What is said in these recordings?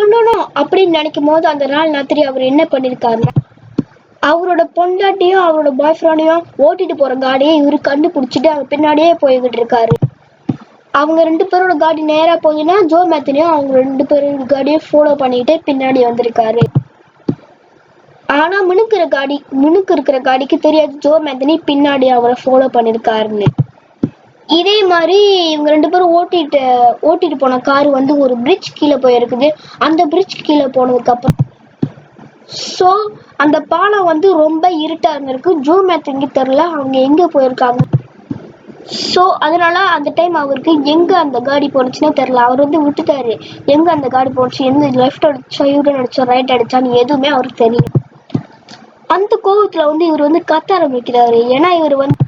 கொல்லணும் அப்படின்னு நினைக்கும் போது அந்த நாள் ராத்திரி அவர் என்ன பண்ணிருக்காருன்னா, அவரோட பொண்டாட்டியும் அவரோட பாய் ஃப்ரெண்டையும் ஓட்டிட்டு போற காடியை இவரு கண்டுபிடிச்சிட்டு அவங்க பின்னாடியே போய்கிட்டு இருக்காரு. அவங்க 2 பேரோட காடி நேரா போகுதுன்னா ஜோ மேத்தனியும் அவங்க 2 பேரோட காடியை ஃபாலோ பண்ணிட்டு பின்னாடி வந்திருக்காரு. ஆனா முன்னுக்கு இருக்கிற காடிக்கு தெரியாது ஜோ மேத்தனி பின்னாடி அவரை ஃபாலோ பண்ணிருக்காருன்னு. இதே மாதிரி இவங்க 2 பேரும் ஓட்டிட்டு போன கார் வந்து ஒரு பிரிட்ஜ் கீழே போயிருக்குது. அந்த பிரிட்ஜ் கீழே போனதுக்கு அப்புறம் ஸோ அந்த பாலம் வந்து ரொம்ப இருட்டா இருந்திருக்கு. ஜோ மேத்தனிக்கு தெரியல அவங்க எங்க போயிருக்காங்க. ஸோ அதனால அந்த டைம் அவருக்கு எங்க அந்த காடி போனுச்சுன்னே தெரியல. அவர் வந்து விட்டுட்டாரு. எங்க அந்த காடி போனுச்சு, எந்த லெஃப்ட் அடிச்சா, யூட்டன் அடிச்சா, ரைட் அடிச்சான்னு எதுவுமே அவருக்கு தெரியல. அந்த கோவத்துல வந்து இவர் வந்து கத்த ஆரம்பிக்கிறாரு. ஏன்னா இவர் வந்து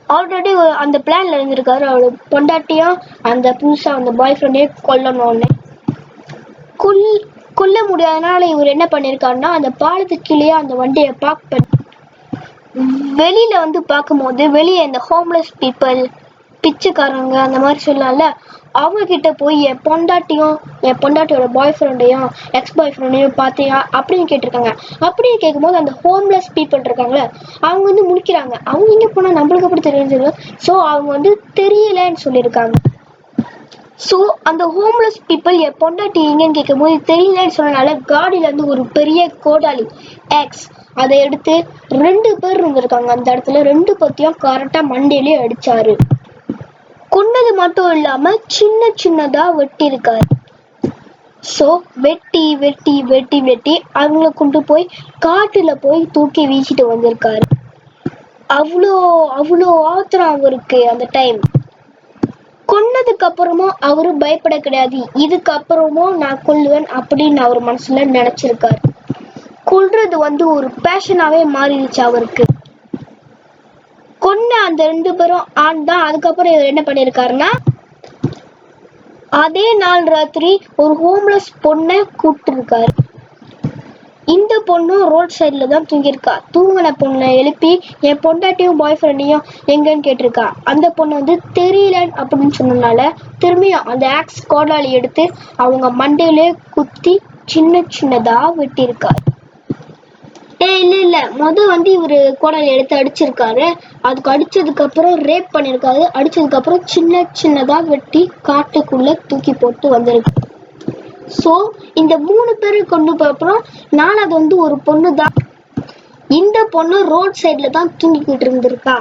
ஆல்ரெடி அந்த பிளான்ல இருந்திருக்காரு. அவரோட பொண்டாட்டியும் அந்த புதுசா அந்த பாய் ஃப்ரெண்டே கொல்லணும்னு. கொல்ல முடியாதனால இவர் என்ன பண்ணிருக்காருன்னா, அந்த பாலத்துக்கு கீழே அந்த வண்டியை பார்க் பண்ணி வெளியில வந்து பார்க்கும்போது வெளியே இந்த ஹோம்லெஸ் பீப்புள், பிச்சைக்காரங்க அந்த மாதிரி சொல்லலாம்ல, அவங்க கிட்ட போய் என் பொண்டாட்டியோட பாய் ஃப்ரெண்டையும் எக்ஸ் பாய் ஃப்ரெண்டையும் பார்த்தியா அப்படின்னு கேட்டிருக்காங்க. அப்படின்னு கேட்கும்போது அந்த ஹோம்லெஸ் பீப்புள் இருக்காங்களே அவங்க வந்து முழிக்கிறாங்க. அவங்க எங்கே போனால் நம்மளுக்கு அப்படி தெரிஞ்சது. ஸோ அவங்க வந்து தெரியலன்னு சொல்லியிருக்காங்க. ஸோ அந்த ஹோம்லெஸ் பீப்புள் என் பொண்டாட்டி எங்கன்னு கேட்கும்போது தெரியலன்னு சொன்னனால காடியில இருந்து ஒரு பெரிய கோடாலி எக்ஸ் அதை எடுத்து 2 பேர் இருந்திருக்காங்க அந்த இடத்துல. 2 பத்தியும் கரெக்டா மண்டையிலே அடிச்சாரு. கொன்னது மட்டும் இல்லாம சின்னதா வெட்டி இருக்காரு. ஸோ வெட்டி வெட்டி வெட்டி வெட்டி அவங்கள கொண்டு போய் காட்டுல போய் தூக்கி வீசிட்டு வந்திருக்காரு. அவ்வளோ ஆத்திரம் அவருக்கு அந்த டைம். கொன்னதுக்கு அப்புறமும் அவரு பயப்பட கிடையாது. இதுக்கப்புறமும் நான் கொல்லுவேன் அப்படின்னு அவர் மனசுல நினைச்சிருக்காரு. கொல்றது வந்து ஒரு பேஷனாவே மாறிடுச்சு அவருக்கு. கொன்ன அந்த 2 பேரும் ஆண் தான். அதுக்கப்புறம் இவர் என்ன பண்ணிருக்காருன்னா, அதே நாள் ராத்திரி ஒரு ஹோம்லெஸ் பொண்ணை கூப்பிட்டு இருக்காரு. இந்த பொண்ணும் ரோட் சைட்ல தான் தூங்கியிருக்கா. தூங்கின பொண்ணை எழுப்பி என் பொண்டாட்டியும் பாய் ஃப்ரெண்டையும் எங்கன்னு கேட்டிருக்கா. அந்த பொண்ணு வந்து தெரியல அப்படின்னு சொன்னதுனால திரும்பியும் அந்த ஆக்ஸ் கோடாலி எடுத்து அவங்க மண்டையிலே குத்தி சின்னதா வெட்டியிருக்காரு. இல்ல வந்து இவரு கோடாலி எடுத்து அடிச்சிருக்காரு. அதுக்கு அடிச்சதுக்கு அப்புறம் ரேப் பண்ணிருக்காரு. அடிச்சதுக்கு அப்புறம் சின்னதா வெட்டி காட்டுக்குள்ள தூக்கி போட்டு வந்திருக்கு. ஸோ இந்த 3 பேரை கொண்டு போய் அப்புறம் 4வது வந்து ஒரு பொண்ணு தான். இந்த பொண்ணு ரோட் சைட்ல தான் தூங்கிக்கிட்டு இருந்திருக்கா.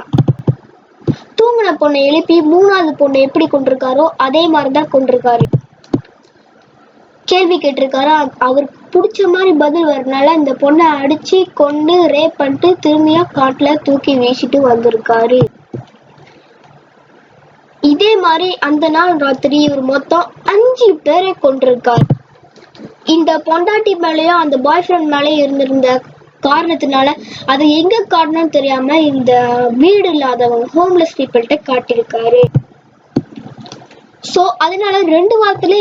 தூங்கின பொண்ணை எழுப்பி 3வது பொண்ணை எப்படி கொண்டிருக்காரோ அதே மாதிரிதான் கொண்டிருக்காரு. கேள்வி கேட்டிருக்காரு. அவருக்கு பிடிச்ச மாதிரி பதில் வரனால இந்த பொண்ணை அடிச்சு கொண்டு ரேப் பண்ணிட்டு திரும்பியும் காட்டுல தூக்கி வீசிட்டு வந்திருக்காரு. இதே மாதிரி அந்த நாள் ராத்திரி இவர் மொத்தம் 5 பேரை கொண்டிருக்காரு. இந்த பொண்டாட்டி மேலேயும் அந்த பாய் ஃப்ரெண்ட் மேலேயும் இருந்திருந்த காரணத்தினால அதை எங்க காட்டணும்னு தெரியாம இந்த வீடு இல்லாதவங்க ஹோம்லெஸ் பீப்புள்கிட்ட காட்டியிருக்காரு. ஸோ அதனால 2 வாரத்திலே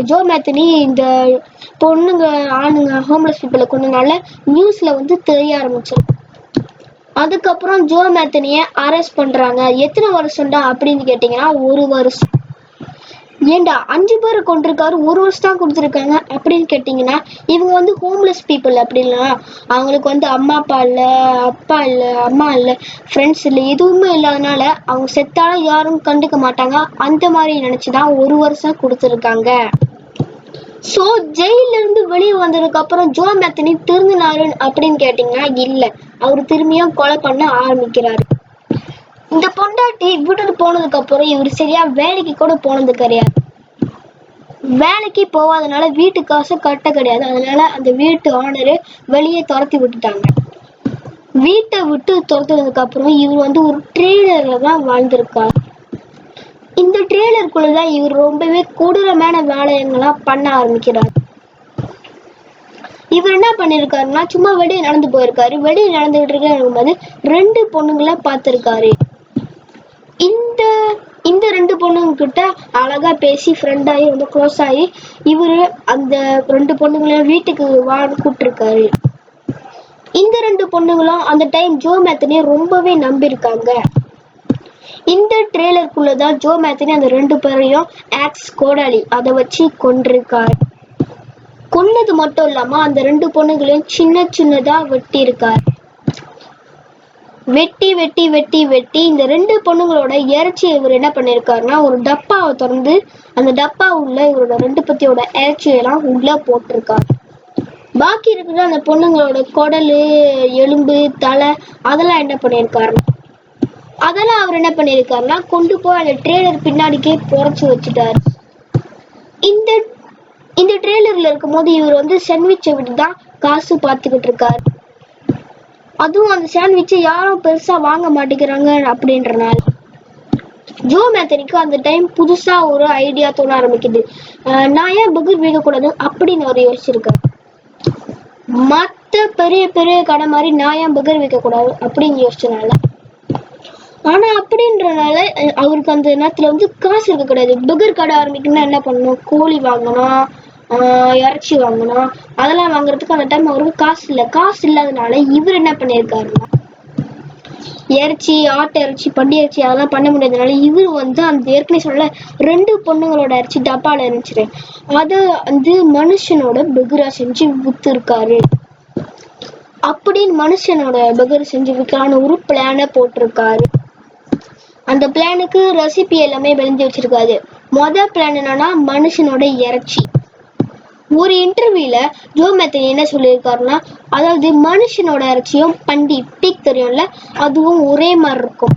ஜோ மேத்தனி இந்த பொண்ணுங்க ஆணுங்க ஹோம்லெஸ் பீப்புளை கொண்டனால நியூஸ்ல வந்து தெரிய ஆரம்பிச்சிடும். அதுக்கப்புறம் ஜோ மேத்தனியை அரெஸ்ட் பண்றாங்க. எத்தனை வருஷம்டா அப்படின்னு கேட்டீங்கன்னா 1 வருஷம். ஏண்டா 5 பேரை கொண்டிருக்காரு, 1 வருஷம் தான் கொடுத்துருக்காங்க அப்படின்னு கேட்டீங்கன்னா, இவங்க வந்து ஹோம்லெஸ் பீப்புள் அப்படின்னா அவங்களுக்கு வந்து அம்மா அப்பா இல்லை, அப்பா இல்லை, அம்மா இல்லை, ஃப்ரெண்ட்ஸ் இல்லை, எதுவுமே இல்லாதனால அவங்க செத்தாலும் யாரும் கண்டுக்க மாட்டாங்க. அந்த மாதிரி நினைச்சுதான் 1 வருஷம் கொடுத்துருக்காங்க. ஸோ ஜெயில இருந்து வெளியே வந்ததுக்கு அப்புறம் ஜோ மேத்தனி திருந்தினாரு அப்படின்னு கேட்டீங்கன்னா இல்லை, அவர் திரும்பியும் கொலை பண்ண ஆரம்பிக்கிறாரு. இந்த பொண்டாட்டி விட்டுட்டு போனதுக்கு அப்புறம் இவர் சரியா வேலைக்கு கூட போனது கிடையாது. வேலைக்கு போகாதனால வீட்டு காசு கட்ட கிடையாது. அதனால அந்த வீட்டு ஓனரு வெளியே துரத்தி விட்டுட்டாங்க. வீட்டை விட்டு துரத்துனதுக்கு அப்புறம் இவர் வந்து ஒரு ட்ரெய்லர்ல தான் வாழ்ந்திருக்காரு. இந்த ட்ரெய்லருக்குள்ளதான் இவர் ரொம்பவே கொடூரமான வேலையெல்லாம் பண்ண ஆரம்பிக்கிறார். இவர் என்ன பண்ணிருக்காருன்னா, சும்மா வெளியே நடந்து போயிருக்காரு. வெளியே நடந்துகிட்டு இருக்கும்போது 2 பொண்ணுங்களை பார்த்திருக்காரு. இந்த 2 பொண்ணுங்க கிட்ட அழகா பேசி ஃப்ரெண்ட் ஆகி ரொம்ப க்ளோஸ் ஆகி இவரு அந்த 2 பொண்ணுங்களையும் வீட்டுக்கு கூப்பிட்டுருக்காரு. இந்த 2 பொண்ணுங்களும் அந்த டைம் ஜோ மேத்தனியை ரொம்பவே நம்பியிருக்காங்க. இந்த ட்ரெய்லருக்குள்ளதான் ஜோ மேத்தனி அந்த 2 பேரையும் ஆக்ஸ் கோடாலி அதை வச்சு கொண்டிருக்காரு. கொன்னது மட்டும் இல்லாம அந்த 2 பொண்ணுகளையும் சின்ன சின்னதா வெட்டி இருக்காரு. வெட்டி வெட்டி வெட்டி வெட்டி இந்த 2 பொண்ணுங்களோட இறைச்சியை இவர் என்ன பண்ணிருக்காருன்னா ஒரு டப்பாவை திறந்து அந்த டப்பா உள்ள இவரோட 2 பத்தியோட இறைச்சியெல்லாம் உள்ள போட்டிருக்காரு. பாக்கி இருக்கிற அந்த பொண்ணுங்களோட குடலு, எலும்பு, தலை அதெல்லாம் என்ன பண்ணிருக்காருன்னா அவர் என்ன பண்ணிருக்காருன்னா கொண்டு போய் அந்த ட்ரெய்லர் பின்னாடிக்கே புதைச்சு வச்சுட்டாரு. இந்த இந்த ட்ரெய்லர்ல இருக்கும் போது இவர் வந்து சாண்ட்விச்சை விட்டு தான் காசு பார்த்துக்கிட்டு இருக்காரு. அதுவும் அந்த சாண்ட்விச்சை யாரும் பெருசா வாங்க மாட்டேங்கிறாங்க அப்படின்றனால ஜோ மேத்தனிக்கு அந்த டைம் புதுசா ஒரு ஐடியா தோண ஆரம்பிக்குது. நான் ஏன் பர்கர் விற்கக்கூடாது அப்படின்னு அவர் யோசிச்சிருக்காரு. மற்ற பெரிய பெரிய கடை மாதிரி நான் ஏன் பர்கர் விற்கக்கூடாது அப்படின்னு யோசிச்சனால ஆனா அப்படின்றனால அவருக்கு அந்த நேரத்துல வந்து காசு இருக்க கிடையாது. பர்கர் கடை ஆரம்பிக்கணும்னா என்ன பண்ணணும், கோழி வாங்கணும், இறைச்சி வாங்கணும், அதெல்லாம் வாங்குறதுக்கு அந்த டைம் அவருக்கு காசு இல்லை. காசு இல்லாதனால இவர் என்ன பண்ணியிருக்காருன்னா இறைச்சி, ஆட்டு இறைச்சி, பண்டி இறைச்சி அதெல்லாம் பண்ண முடியாதனால இவர் வந்து அந்த ஏற்கனவே சொல்ல 2 பொண்ணுங்களோட இறைச்சி டப்பால இருந்துச்சு அதை வந்து மனுஷனோட பர்கரா செஞ்சு வித்துருக்காரு. அப்படின்னு மனுஷனோட பர்கர் செஞ்சு விற்கலான்னு ஒரு பிளான போட்டிருக்காரு. அந்த பிளானுக்கு ரெசிபி எல்லாமே விளைஞ்சு வச்சிருக்காரு. பிளான் என்னன்னா மனுஷனோட இறைச்சி. ஒரு இன்டர்வியூல ஜோ மேத்தனி என்ன சொல்லியிருக்காருன்னா அதாவது மனுஷனோட இறைச்சியும் பண்டி பீக் தெரியும்ல அதுவும் ஒரே மாதிரி இருக்கும்.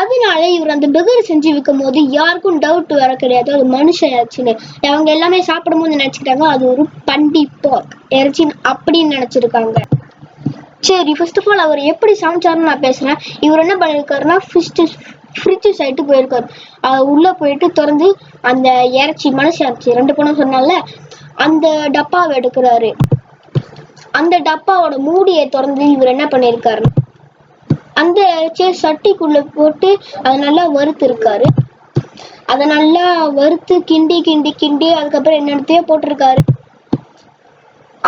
அதனால இவர் அந்த பர்கர் செஞ்சு விற்கும் போது யாருக்கும் டவுட் வர கிடையாது அது மனுஷன் இறைச்சின்னு. அவங்க எல்லாமே சாப்பிடும் போது நினைச்சுக்கிட்டாங்க அது ஒரு பண்டி போர்க் இறைச்சி அப்படின்னு நினைச்சிருக்காங்க. சரி, ஃபர்ஸ்ட் ஆஃப் ஆல் அவர் எப்படி சமைச்சாருன்னு நான் பேசுறேன். இவர் என்ன பண்ணிருக்காருன்னா ஃப்ரிட்ஜ் சைட்டு போயிருக்காரு. உள்ள போயிட்டு திறந்து அந்த இறைச்சி மனுஷ இறைச்சி 2 பொண்ணும் சொன்னால அந்த டப்பாவை எடுக்கிறாரு. அந்த டப்பாவோட மூடியை திறந்து இவர் என்ன பண்ணிருக்காரு அந்த இறைச்சியை சட்டிக்குள்ள போட்டு அதை நல்லா வறுத்து இருக்காரு. அதை நல்லா வறுத்து கிண்டி கிண்டி கிண்டி அதுக்கப்புறம் என்னென்னத்தையோ போட்டிருக்காரு.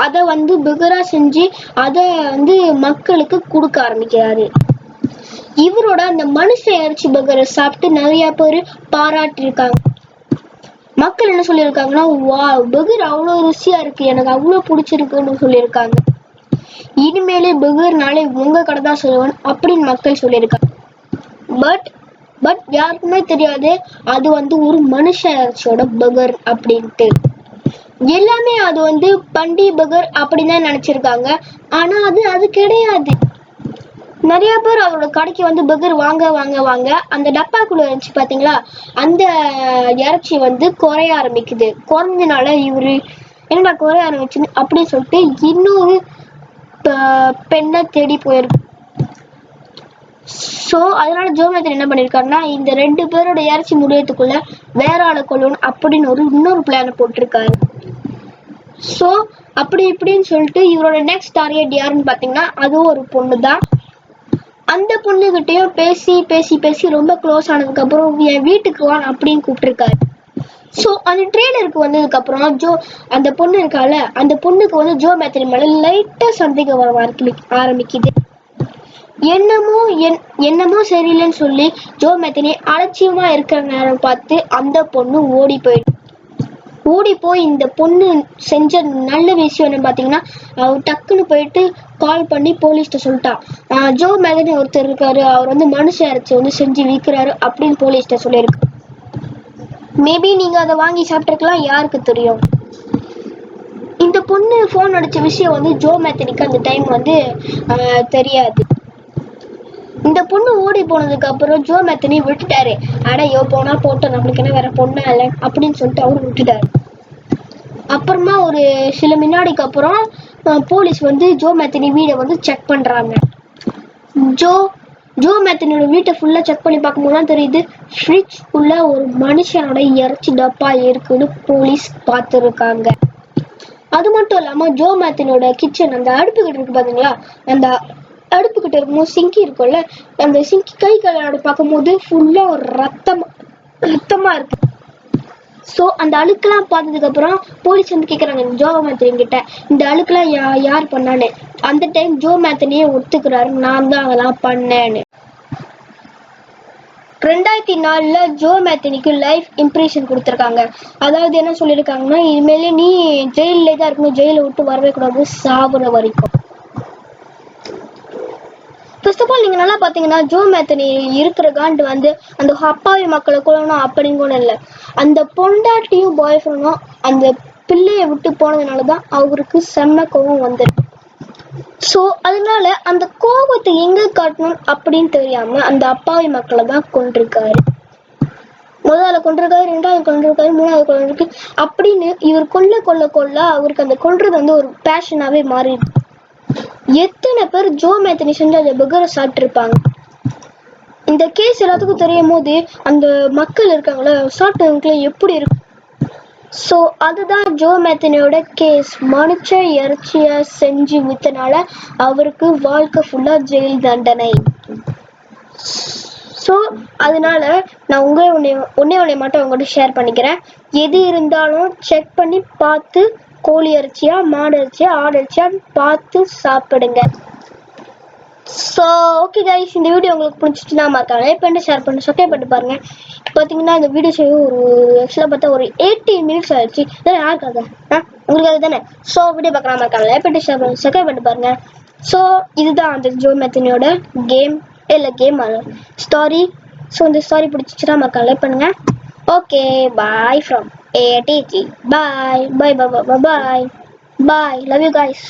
அதை வந்து பர்கரா செஞ்சு அதை வந்து மக்களுக்கு கொடுக்க ஆரம்பிக்கிறாரு. இவரோட அந்த மனுஷ இறைச்சி பர்கரை சாப்பிட்டு நிறைய பேர் பாராட்டிருக்காங்க. மக்கள் என்ன சொல்லியிருக்காங்கன்னா வா பர்கர் அவ்வளோ ருசியா இருக்கு, எனக்கு அவ்வளோ பிடிச்சிருக்குன்னு சொல்லியிருக்காங்க. இனிமேலே பர்கர்னாலே உங்க கடை தான் சொல்லுவேன் அப்படின்னு மக்கள் சொல்லியிருக்காங்க. பட் யாருக்குமே தெரியாது அது வந்து ஒரு மனுஷ இறைச்சியோட பர்கர் அப்படின்ட்டு. எல்லாமே அது வந்து பண்டி பர்கர் அப்படின்னு நினைச்சிருக்காங்க. ஆனா அது கிடையாது. நிறைய பேர் அவரோட கடைக்கு வந்து பர்கர் வாங்க வாங்க வாங்க அந்த டப்பாக்குள்ள இருந்துச்சு பாத்தீங்களா அந்த இறைச்சி வந்து குறைய ஆரம்பிக்குது. குறைஞ்சனால இவரு என்னடா குறைய ஆரம்பிச்சுன்னு அப்படின்னு சொல்லிட்டு இன்னொரு பெண்ணை தேடி போயிருக்கு. ஸோ அதனால ஜோ மேத்தன் என்ன பண்ணிருக்காருன்னா இந்த 2 பேரோட இறைச்சி முடியறதுக்குள்ள வேற ஆளை கொள்ளணும் அப்படின்னு இன்னொரு பிளானை போட்டிருக்காரு. ஸோ அப்படி இப்படின்னு சொல்லிட்டு இவரோட நெக்ஸ்ட் டார்கெட் யாருன்னு பாத்தீங்கன்னா அதுவும் ஒரு பொண்ணு தான். அந்த பொண்ணுகிட்டையும் பேசி பேசி பேசி ரொம்ப க்ளோஸ் ஆனதுக்கு அப்புறம் என் வீட்டுக்கு வான் அப்படின்னு கூப்பிட்டுருக்காரு. ஸோ அந்த ட்ரெய்லருக்கு வந்ததுக்கு அப்புறம் அந்த பொண்ணு இருக்கால அந்த பொண்ணுக்கு வந்து ஜோ மேத்தனி மேல லைட்டா சந்தேகம் வர ஆரம்பிக்குது. என்னமோ சரியில்லைன்னு சொல்லி ஜோ மேத்தனி அலட்சியமா இருக்கிற நேரம் பார்த்து அந்த பொண்ணு ஓடி போய் இந்த பொண்ணு செஞ்ச நல்ல விஷயம் என்ன பாத்தீங்கன்னா அவர் டக்குன்னு போயிட்டு கால் பண்ணி போலீஸ்ட சொல்லிட்டான். ஜோ மேத்தனி ஒருத்தர் இருக்காரு, அவர் வந்து மனுஷ இறைச்சி வந்து செஞ்சு விற்கிறாரு அப்படின்னு போலீஸ்ட சொல்லியிருக்கு. மேபி நீங்க அதை வாங்கி சாப்பிட்டுருக்கலாம், யாருக்கு தெரியும். இந்த பொண்ணு போன் அடிச்ச விஷயம் வந்து ஜோ மேத்தனிக்கு அந்த டைம் வந்து தெரியாது. இந்த பொண்ணு ஓடி போனதுக்கு அப்புறம் ஜோ மேத்தனி விட்டுட்டாரு. அடையோ போனா போட்டோம், நம்மளுக்கு என்ன வேற பொண்ணா இல்லை அப்படின்னு சொல்லிட்டு அவரு விட்டுட்டாரு. அப்புறமா ஒரு சில வினாடிக்கு அப்புறம் போலீஸ் வந்து ஜோ மேத்தனி வீடை வந்து செக் பண்றாங்க. ஜோ மேத்தனியோட வீட்டை ஃபுல்லா செக் பண்ணி பார்க்கும்போது தான் தெரியுது ஃப்ரிட்ஜ் உள்ள ஒரு மனுஷனோட இறைச்சி டப்பா இருக்குன்னு போலீஸ் பார்த்துருக்காங்க. அது மட்டும் இல்லாம ஜோ மேத்தனியோட கிச்சன் அந்த அடுப்பு கிட்ட இருக்கு பாத்தீங்களா, அந்த அடுப்பு கிட்ட இருக்கும்போது சிங்கி இருக்கும்ல, அந்த சிங்கி கை கலரோட பார்க்கும்போது ஃபுல்லா ஒரு ரத்தமா இருக்கு. ஸோ அந்த அழுக்கெல்லாம் பார்த்ததுக்கு அப்புறம் போலீஸ் வந்து கேட்குறாங்க ஜோ மேத்தனி கிட்ட இந்த அழுக்கெல்லாம் யார் பண்ணான்னு. அந்த டைம் ஜோ மேத்தனியே ஒத்துக்கிறாரு, நான் தான் அதெல்லாம் பண்ணேன்னு. 2004 ஜோ மேத்தனிக்கு லைஃப் இம்ப்ரெஷன் கொடுத்துருக்காங்க. அதாவது என்ன சொல்லியிருக்காங்கன்னா, இனிமேலே நீ ஜெயிலே தான் இருக்கணும், ஜெயிலை விட்டு வரவே கூடாது சாகுற வரைக்கும். ஃபர்ஸ்ட் ஆஃப் ஆல் நீங்க நல்லா பாத்தீங்கன்னா ஜோ மேத்தனி இருக்கிற காண்டு வந்து அந்த அப்பாவி மக்களை கொள்ளணும் அப்படின்னு கூட இல்லை. அந்த பொண்டாட்டியும் பாய் ஃப்ரெண்டும் அந்த பிள்ளையை விட்டு போனதுனாலதான் அவருக்கு செம்ம கோபம் வந்துருக்கு. ஸோ அதனால அந்த கோபத்தை எங்க காட்டணும் அப்படின்னு தெரியாம அந்த அப்பாவி மக்களை தான் கொண்டிருக்காரு. முதல்ல கொண்டிருக்காரு, ரெண்டாவது கொண்டிருக்காரு, மூணாவது கொண்டிருக்கு அப்படின்னு இவர் கொல்ல கொல்ல கொல்ல அவருக்கு அந்த கொல்றது வந்து ஒரு பேஷனாவே மாறிடுது. எத்தனை பேர் ஜோ மேத்தனி செஞ்சு அந்த பர்கரை சாப்பிட்டுருப்பாங்க. இந்த கேஸ் எல்லாத்துக்கும் தெரியும் போது அந்த மக்கள் இருக்காங்களா சாப்பிட்டவங்களுக்குள்ள எப்படி இருக்கு. ஸோ அதுதான் ஜோ மேத்தனியோட கேஸ். மனுஷ இறைச்சிய செஞ்சு வித்தனால அவருக்கு வாழ்க்கை ஃபுல்லா ஜெயில் தண்டனை. ஸோ அதனால நான் ஒன்னே மட்டும் உங்கள்கிட்ட ஷேர் பண்ணிக்கிறேன். எது இருந்தாலும் செக் பண்ணி பார்த்து கோழி இறைச்சியா மாடு இறைச்சியா ஆடு இறைச்சியான்னு பார்த்து சாப்பிடுங்க. ஸோ ஓகே கைஸ், இந்த வீடியோ உங்களுக்கு பிடிச்சிச்சுன்னா மறக்காம லைக் பண்ணி ஷேர் பண்ணி சப்ஸ்கிரைப் பண்ணி பாருங்க. பார்த்தீங்கன்னா இந்த வீடியோ செய்ய ஒரு ஆக்சுவலாக பார்த்தா ஒரு 18 minutes ஆயிடுச்சு. இதான் யாருக்காக உங்களுக்காக தானே. ஸோ வீடியோ பார்க்கலாம், மறக்காம லைக் பண்ணி ஷேர் பண்ணி சப்ஸ்கிரைப் பண்ணி பாருங்க. ஸோ இதுதான் அந்த ஜோ மேத்தனியோட கேம் ஸ்டாரி. ஸோ இந்த ஸ்டாரி பிடிச்சிச்சுன்னா மறக்காம லைக் பண்ணுங்க. Okay, bye from ATG. Bye bye bye bye bye bye. Love you guys.